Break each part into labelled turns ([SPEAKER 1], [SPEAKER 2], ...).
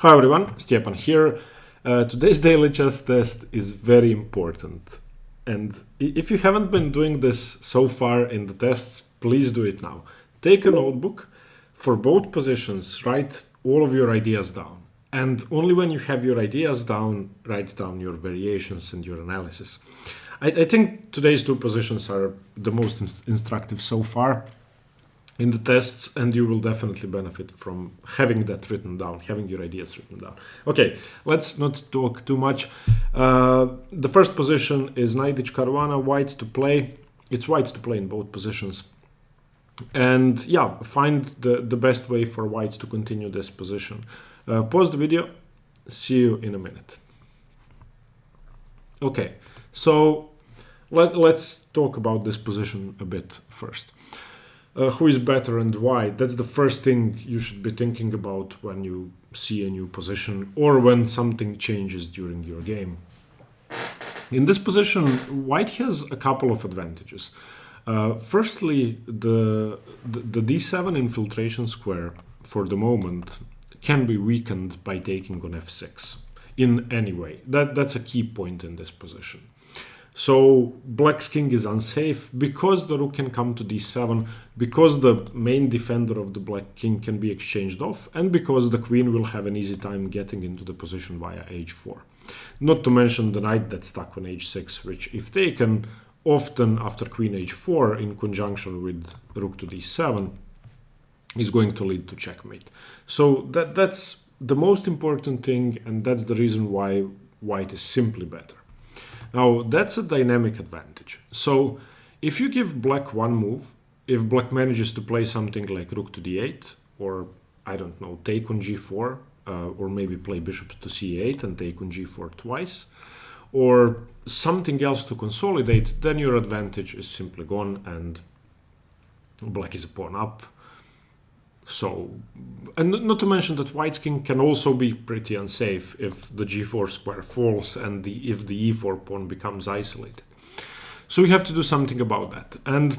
[SPEAKER 1] Hi everyone, Stepan here. Today's daily chess test is very important. And if you haven't been doing this so far in the tests, please do it now. Take a notebook. For both positions, write all of your ideas down. And only when you have your ideas down, write down your variations and your analysis. I think today's two positions are the most instructive so far in the tests, and you will definitely benefit from having that written down, having your ideas written down. Okay, let's not talk too much. The first position is knight h-caruana, white to play. It's white to play in both positions. And yeah, find the best way for white to continue this position. Pause the video. See you in a minute. Okay, so let's talk about this position a bit first. Who is better and why? That's the first thing you should be thinking about when you see a new position or when something changes during your game. In this position, white has a couple of advantages. Firstly, the d7 infiltration square for the moment can be weakened by taking on f6 in any way. That's a key point in this position. So black's king is unsafe because the rook can come to d7, because the main defender of the black king can be exchanged off, and because the queen will have an easy time getting into the position via h4. Not to mention the knight that's stuck on h6, which if taken often after queen h4 in conjunction with rook to d7 is going to lead to checkmate. So that's the most important thing, and that's the reason why white is simply better. Now, that's a dynamic advantage. So, if you give black one move, if black manages to play something like rook to d8, or, I don't know, take on g4, or maybe play bishop to c8 and take on g4 twice, or something else to consolidate, then your advantage is simply gone and black is a pawn up. So, and not to mention that white's king can also be pretty unsafe if the g4 square falls and if the e4 pawn becomes isolated. So you have to do something about that, and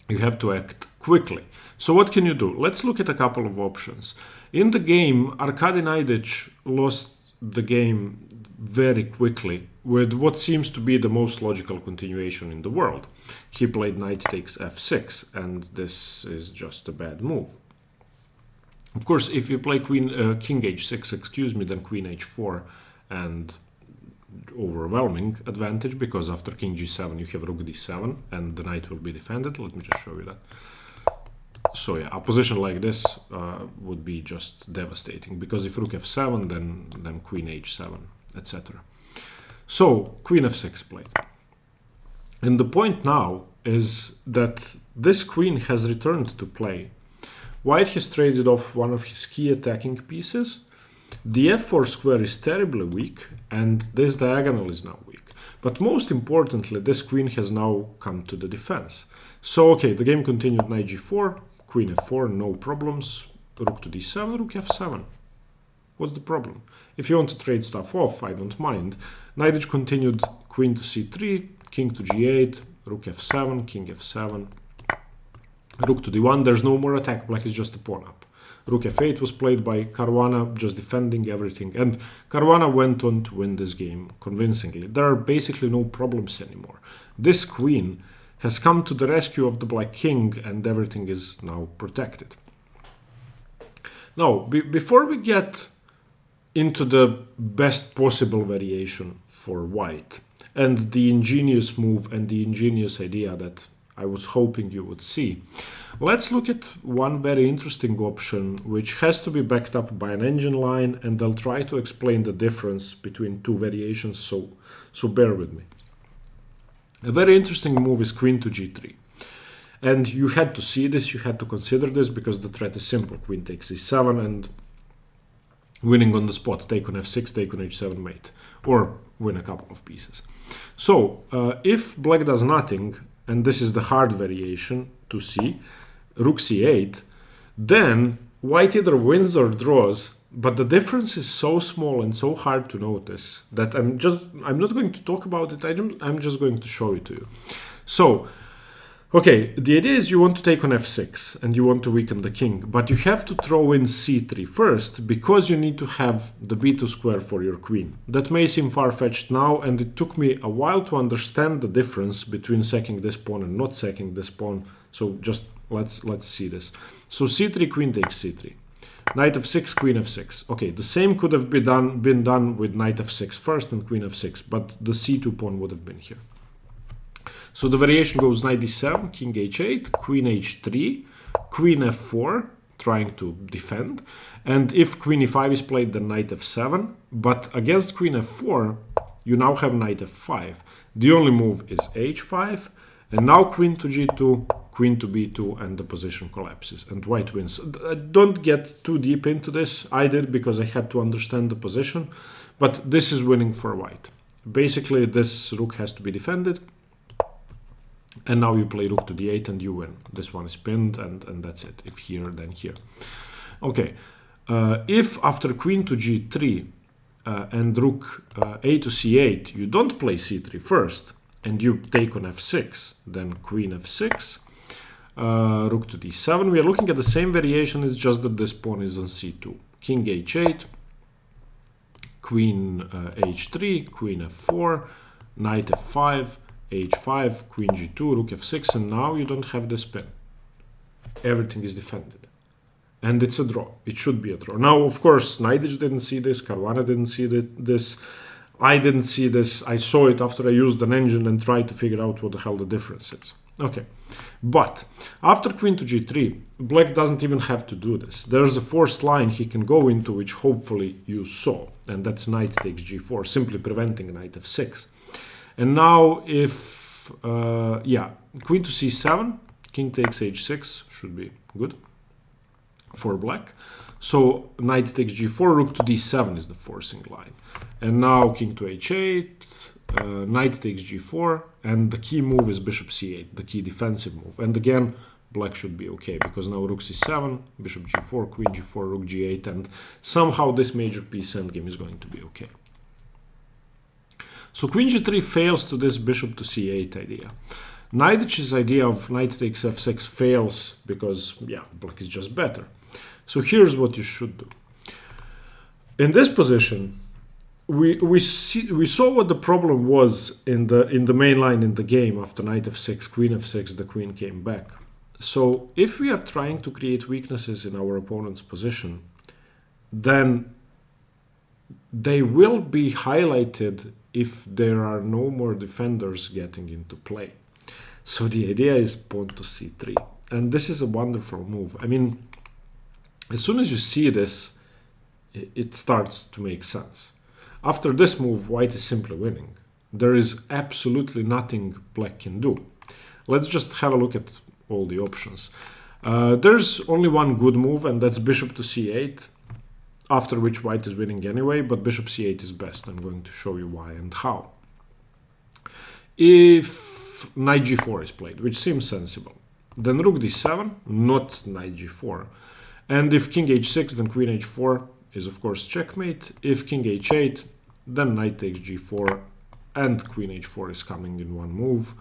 [SPEAKER 1] you have to act quickly. So what can you do? Let's look at a couple of options. In the game, Arkady Naiditsch lost the game very quickly with what seems to be the most logical continuation in the world. He played knight takes f6, and this is just a bad move. Of course, if you play king h6, then queen h4, and overwhelming advantage, because after king g7 you have rook d7 and the knight will be defended. Let me just show you that. So yeah, a position like this would be just devastating, because if rook f7, then queen h7, etc. So queen f6 played. And the point now is that this queen has returned to play. White has traded off one of his key attacking pieces. The f4 square is terribly weak, and this diagonal is now weak. But most importantly, this queen has now come to the defense. So okay, the game continued knight g4, queen f4, no problems, rook to d7, rook f7. What's the problem? If you want to trade stuff off, I don't mind. Naiditsch continued queen to c3, king to g8, rook f7, king f7, rook to d1. There's no more attack, black is just a pawn up. Rook f8 was played by Caruana, just defending everything, and Caruana went on to win this game convincingly. There are basically no problems anymore. This queen has come to the rescue of the black king, and everything is now protected. Now, before we get into the best possible variation for white, and the ingenious move and the ingenious idea that I was hoping you would see, let's look at one very interesting option which has to be backed up by an engine line, and I'll try to explain the difference between two variations, so bear with me. A very interesting move is queen to g3. And you had to see this, you had to consider this, because the threat is simple. Queen takes e7 and winning on the spot, take on f6, take on h7 mate, or win a couple of pieces. So, if black does nothing, and this is the hard variation to see, rook c8, then white either wins or draws, but the difference is so small and so hard to notice that I'm not going to talk about it, I'm just going to show it to you. So, Okay, the idea is you want to take on f6 and you want to weaken the king, but you have to throw in c3 first because you need to have the b2 square for your queen. That may seem far-fetched now, and it took me a while to understand the difference between sacking this pawn and not sacking this pawn. So just let's see this. So c3, queen takes c3. Knight f6, queen f6. Okay, the same could have been done with knight f6 first and queen f6, but the c2 pawn would have been here. So the variation goes knight d7, king h8, queen h3, queen f4, trying to defend. And if queen e5 is played, then knight f7. But against queen f4, you now have knight f5. The only move is h5. And now queen to g2, queen to b2, and the position collapses. And white wins. Don't get too deep into this. I did because I had to understand the position. But this is winning for white. Basically, this rook has to be defended. And now you play rook to d8 and you win. This one is pinned and that's it. If here, then here. Okay. If after queen to g3 and rook a to c8, you don't play c3 first and you take on f6, then queen f6, rook to d7. We are looking at the same variation. It's just that this pawn is on c2. King h8, queen h3, queen f4, knight f5, h5, queen g2, rook f6, and now you don't have this pin. Everything is defended. And it's a draw. It should be a draw. Now, of course, Naiditsch didn't see this, Caruana didn't see this, I didn't see this. I saw it after I used an engine and tried to figure out what the hell the difference is. Okay, but after queen to g3, black doesn't even have to do this. There's a forced line he can go into, which hopefully you saw, and that's knight takes g4, simply preventing knight f6. And now if, queen to c7, king takes h6, should be good for black. So knight takes g4, rook to d7 is the forcing line. And now king to h8, knight takes g4, and the key move is bishop c8, the key defensive move. And again, black should be okay, because now rook c7, bishop g4, queen g4, rook g8, and somehow this major piece endgame is going to be okay. So queen g3 fails to this bishop to c8 idea. Naiditsch's idea of knight takes f6 fails because, yeah, black is just better. So here's what you should do. In this position, we saw what the problem was in the main line in the game. After knight f6, queen f6, the queen came back. So if we are trying to create weaknesses in our opponent's position, then they will be highlighted if there are no more defenders getting into play. So the idea is pawn to c3. And this is a wonderful move. I mean, as soon as you see this, it starts to make sense. After this move, white is simply winning. There is absolutely nothing black can do. Let's just have a look at all the options. There's only one good move, and that's bishop to c8. After which white is winning anyway, but bishop c8 is best. I'm going to show you why and how. If knight g4 is played, which seems sensible, then rook d7, not knight g4. And if king h6, then queen h4 is of course checkmate. If king h8, then knight takes g4, and queen h4 is coming in one move.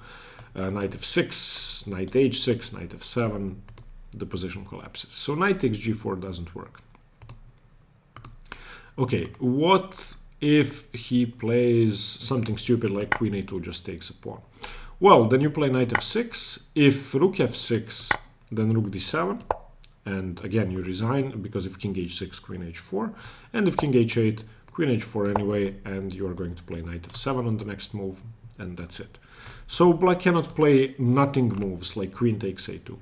[SPEAKER 1] Knight f6, knight h6, knight f7, the position collapses. So knight takes g4 doesn't work. Okay, what if he plays something stupid like queen a2 just takes a pawn? Well, then you play knight f6. If rook f6, then rook d7. And again, you resign, because if king h6, queen h4. And if king h8, queen h4 anyway, and you are going to play knight f7 on the next move, and that's it. So black cannot play nothing moves like queen takes a2.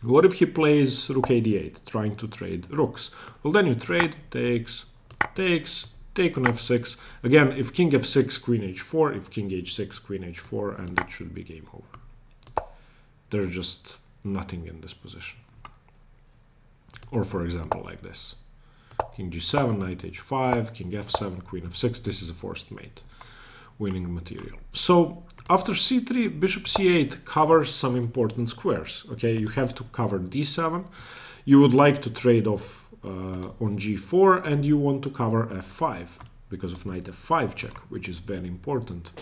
[SPEAKER 1] What if he plays rook a d8, trying to trade rooks? Well, then you trade, takes, take on f6. Again, if king f6, queen h4, if king h6, queen h4, and it should be game over. There's just nothing in this position. Or for example, like this. King g7, knight h5, king f7, queen f6. This is a forced mate, winning material. So after c3, bishop c8 covers some important squares. Okay, you have to cover d7. You would like to trade off on g4, and you want to cover f5 because of knight f5 check, which is very important.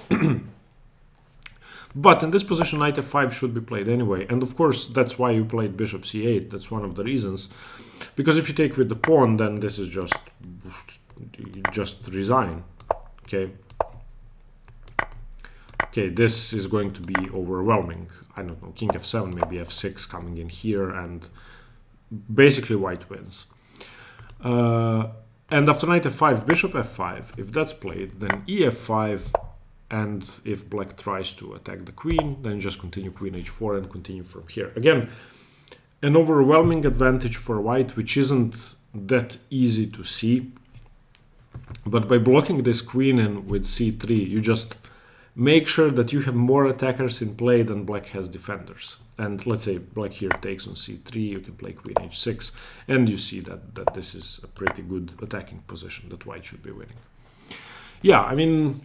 [SPEAKER 1] But in this position, knight f5 should be played anyway. And of course, that's why you played bishop c8. That's one of the reasons. Because if you take with the pawn, then this is just resign. Okay. Okay, this is going to be overwhelming. I don't know, king f7, maybe f6 coming in here, and basically white wins. And after knight f5, bishop f5, if that's played, then ef5, and if black tries to attack the queen, then just continue queen h4 and continue from here. Again, an overwhelming advantage for white, which isn't that easy to see. But by blocking this queen in with c3, you just make sure that you have more attackers in play than black has defenders. And let's say black here takes on c3, you can play queen h6, and you see that this is a pretty good attacking position that white should be winning. Yeah, I mean,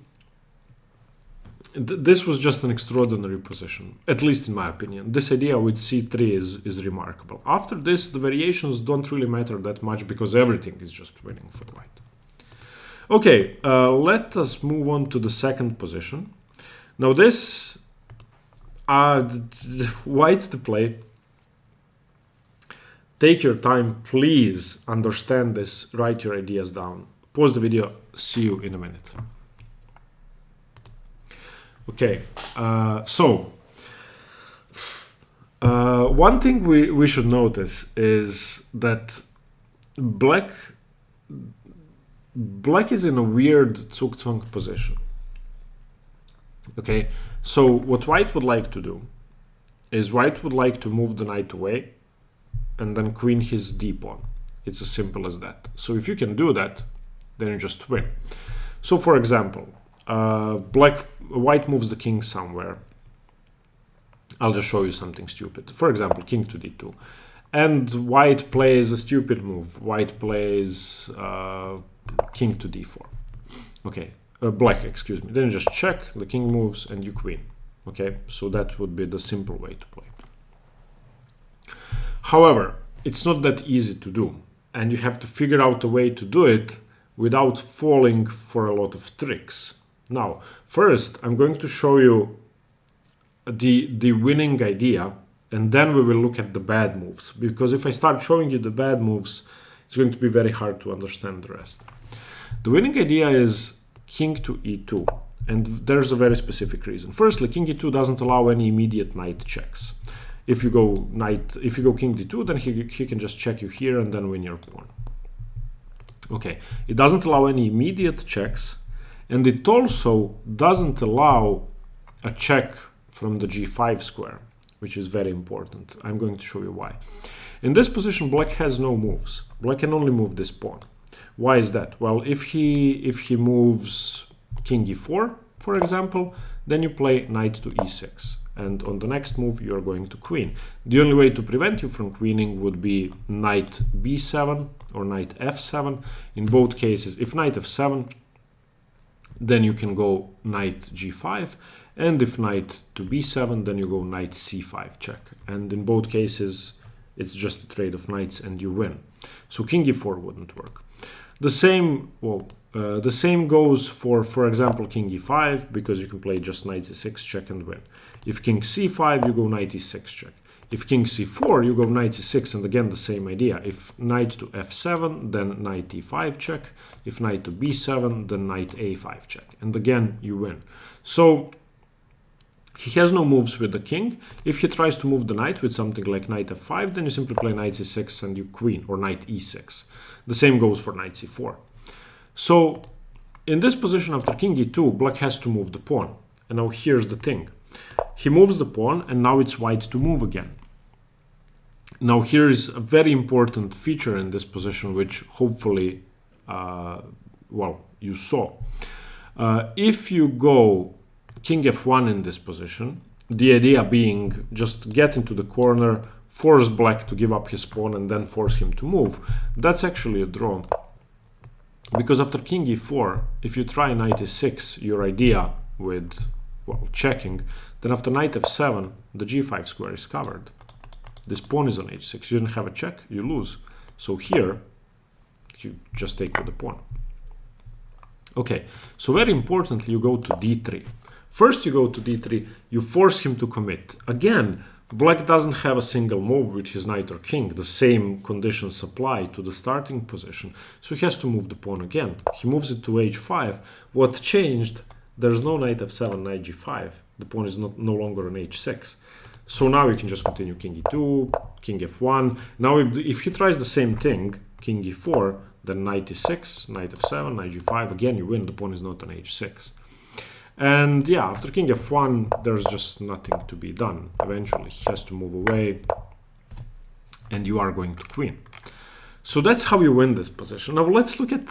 [SPEAKER 1] this was just an extraordinary position, at least in my opinion. This idea with c3 is remarkable. After this, the variations don't really matter that much because everything is just winning for white. Okay, let us move on to the second position. Now this, white's the play. Take your time, please understand this, write your ideas down. Pause the video, see you in a minute. Okay, one thing we should notice is that black is in a weird Zugzwang position. Okay, so what white would like to do is white would like to move the knight away and then queen his d pawn. It's as simple as that. So if you can do that, then you just win. So for example, white moves the king somewhere. I'll just show you something stupid. For example, king to d2. And white plays a stupid move. White plays king to d4. Okay, black, excuse me. Then you just check, the king moves, and you queen. Okay, so that would be the simple way to play it. However, it's not that easy to do, and you have to figure out a way to do it without falling for a lot of tricks. Now, first, I'm going to show you the winning idea, and then we will look at the bad moves, because if I start showing you the bad moves, it's going to be very hard to understand the rest. The winning idea is king to e2, and there's a very specific reason. Firstly, king e2 doesn't allow any immediate knight checks. If you go king d2, then he can just check you here and then win your pawn. Okay, it doesn't allow any immediate checks, and it also doesn't allow a check from the g5 square, which is very important. I'm going to show you why. In this position, black has no moves. Black can only move this pawn. Why is that? Well, if he moves king e4, for example, then you play knight to e6. And on the next move, you're going to queen. The only way to prevent you from queening would be knight b7 or knight f7. In both cases, if knight f7, then you can go knight g5. And if knight to b7, then you go knight c5 check. And in both cases, it's just a trade of knights and you win. So king e4 wouldn't work. The same goes for example, king e5, because you can play just knight c6 check and win. If king c5, you go knight e6 check. If king c4, you go knight c6, and again the same idea. If knight to f7, then knight e5 check. If knight to b7, then knight a5 check. And again, you win. So he has no moves with the king. If he tries to move the knight with something like knight f5, then you simply play knight c6 and you queen, or knight e6. The same goes for knight c4. So in this position after king e2, black has to move the pawn. And now here's the thing. He moves the pawn, and now it's white to move again. Now here's a very important feature in this position, which hopefully, you saw. If you go king f1 in this position, the idea being just get into the corner, force black to give up his pawn, and then force him to move, that's actually a draw. Because after king e4, if you try knight e6, your idea with, checking, then after knight f7, the g5 square is covered. This pawn is on h6. You didn't have a check, you lose. So here, you just take with the pawn. Okay, so very importantly, you go to d3. First you go to d3, you force him to commit. Again, black doesn't have a single move with his knight or king. The same conditions apply to the starting position. So he has to move the pawn again. He moves it to h5. What changed? There's no knight f7, knight g5. The pawn is no longer on h6. So now you can just continue king e2, king f1. Now if he tries the same thing, king e4, then knight e6, knight f7, knight g5. Again, you win. The pawn is not on h6. And yeah, after king f1, there's just nothing to be done. Eventually, he has to move away, and you are going to queen. So that's how you win this position. Now let's look at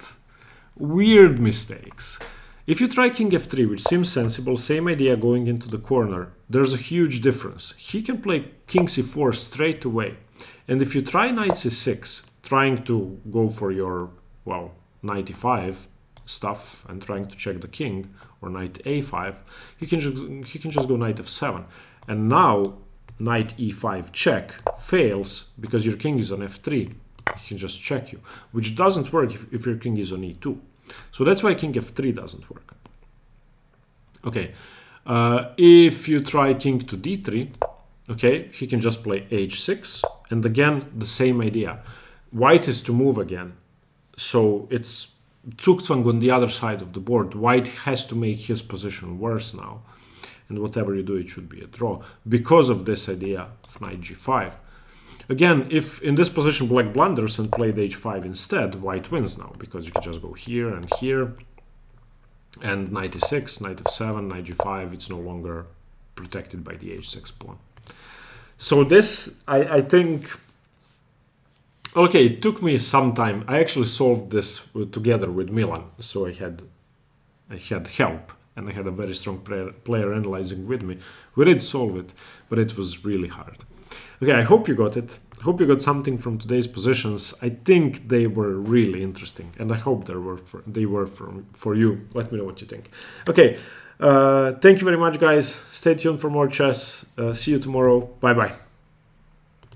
[SPEAKER 1] weird mistakes. If you try king f3, which seems sensible, same idea going into the corner, there's a huge difference. He can play king c4 straight away. And if you try knight c6, trying to go for your, well, knight e5 stuff and trying to check the king, or knight a5, he can just go knight f7. And now knight e5 check fails because your king is on f3. He can just check you, which doesn't work if your king is on e2. So that's why king f3 doesn't work. Okay, if you try king to d3, okay, he can just play h6, and again the same idea. White is to move again, so it's Zugzwang on the other side of the board. White has to make his position worse now, and whatever you do, it should be a draw because of this idea of knight g5. Again, if in this position black blunders and played h5 instead, white wins now, because you can just go here and here, and knight e6, knight f7, knight g5, it's no longer protected by the h6 pawn. So this, I think, okay, it took me some time. I actually solved this together with Milan, so I had help, and I had a very strong player analyzing with me. We did solve it, but it was really hard. Okay, I hope you got it. I hope you got something from today's positions. I think they were really interesting, and I hope they were for you. Let me know what you think. Okay, thank you very much, guys. Stay tuned for more chess. See you tomorrow. Bye-bye.